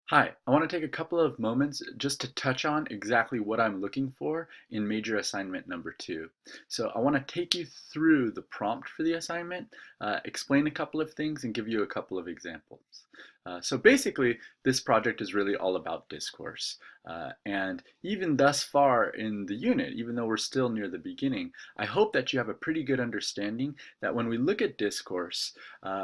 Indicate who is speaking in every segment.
Speaker 1: Hi, I want to take a couple of moments just to touch on exactly what I'm looking for in major assignment number two. So I want to take you through the prompt for the assignment, explain a couple of things, and give you a couple of examples. So basically, this project is really all about discourse. And even thus far in the unit, even though we're still near the beginning, I hope that you have a pretty good understanding that when we look at discourse,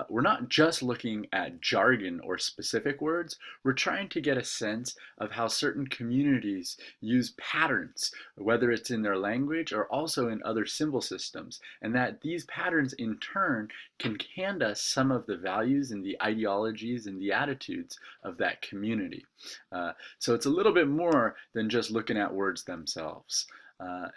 Speaker 1: we're not just looking at jargon or specific words. We're trying to get a sense of how certain communities use patterns, whether it's in their language or also in other symbol systems, and that these patterns in turn can hand us some of the values and the ideologies and the attitudes of that community. So it's a little bit more than just looking at words themselves.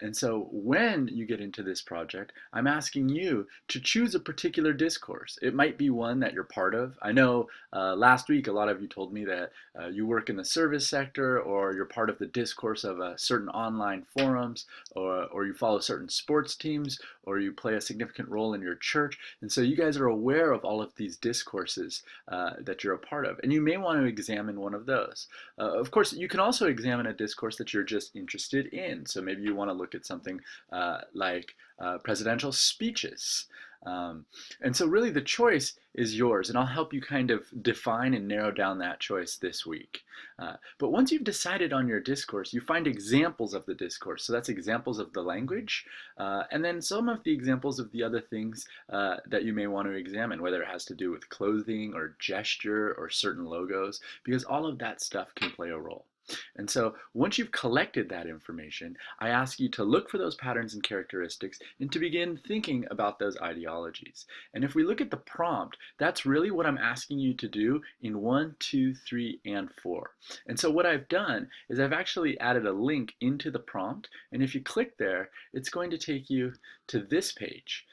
Speaker 1: And so when you get into this project, I'm asking you to choose a particular discourse. It might be one that you're part of. I know last week a lot of you told me that you work in the service sector, or you're part of the discourse of certain online forums, or you follow certain sports teams, or you play a significant role in your church. And so you guys are aware of all of these discourses that you're a part of. And you may want to examine one of those. Of course, you can also examine a discourse that you're just interested in. So maybe you want to look at something like presidential speeches. And so really the choice is yours, and I'll help you kind of define and narrow down that choice this week. But once you've decided on your discourse, you find examples of the discourse. So that's examples of the language, and then some of the examples of the other things that you may want to examine, whether it has to do with clothing or gesture or certain logos, because all of that stuff can play a role. And so once you've collected that information, I ask you to look for those patterns and characteristics and to begin thinking about those ideologies. And if we look at the prompt, that's really what I'm asking you to do in 1, 2, 3, and 4. And so what I've done is I've actually added a link into the prompt. And if you click there, it's going to take you to this page.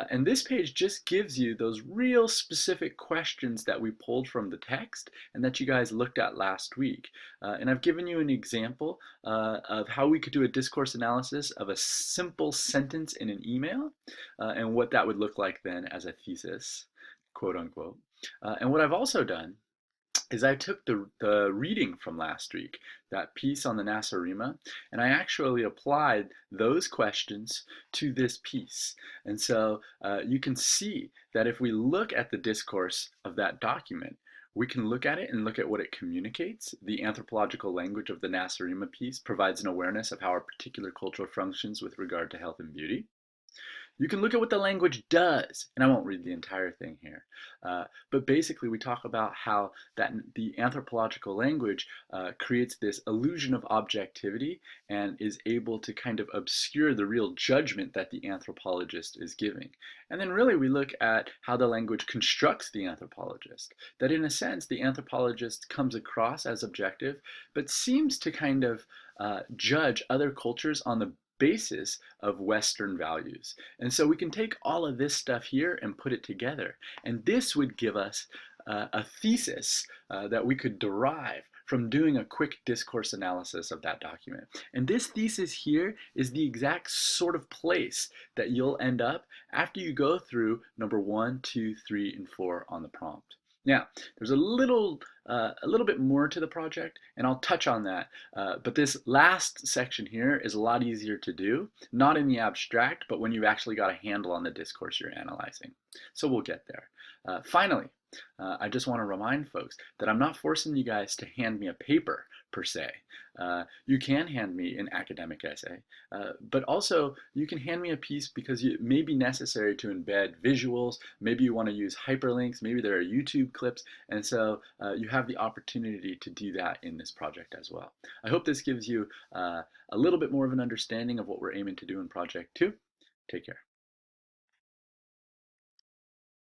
Speaker 1: And this page just gives you those real specific questions that we pulled from the text and that you guys looked at last week. And I've given you an example of how we could do a discourse analysis of a simple sentence in an email and what that would look like then as a thesis, quote unquote. And what I've also done is I took the reading from last week, that piece on the Nasarima, and I actually applied those questions to this piece. And so you can see that if we look at the discourse of that document, we can look at it and look at what it communicates. The anthropological language of the Nasarima piece provides an awareness of how a particular culture functions with regard to health and beauty. You can look at what the language does, and I won't read the entire thing here, but basically we talk about how the anthropological language creates this illusion of objectivity and is able to kind of obscure the real judgment that the anthropologist is giving. And then really we look at how the language constructs the anthropologist, that in a sense the anthropologist comes across as objective, but seems to kind of judge other cultures on the basis of Western values. And so we can take all of this stuff here and put it together. And this would give us a thesis that we could derive from doing a quick discourse analysis of that document. And this thesis here is the exact sort of place that you'll end up after you go through number 1, 2, 3, and 4 on the prompt. Now, there's a little bit more to the project, and I'll touch on that. But this last section here is a lot easier to do, not in the abstract, but when you've actually got a handle on the discourse you're analyzing. So we'll get there. Finally, I just want to remind folks that I'm not forcing you guys to hand me a paper per se. You can hand me an academic essay, but also you can hand me a piece because it may be necessary to embed visuals. Maybe you want to use hyperlinks. Maybe there are YouTube clips. And so you have the opportunity to do that in this project as well. I hope this gives you a little bit more of an understanding of what we're aiming to do in Project 2. Take care.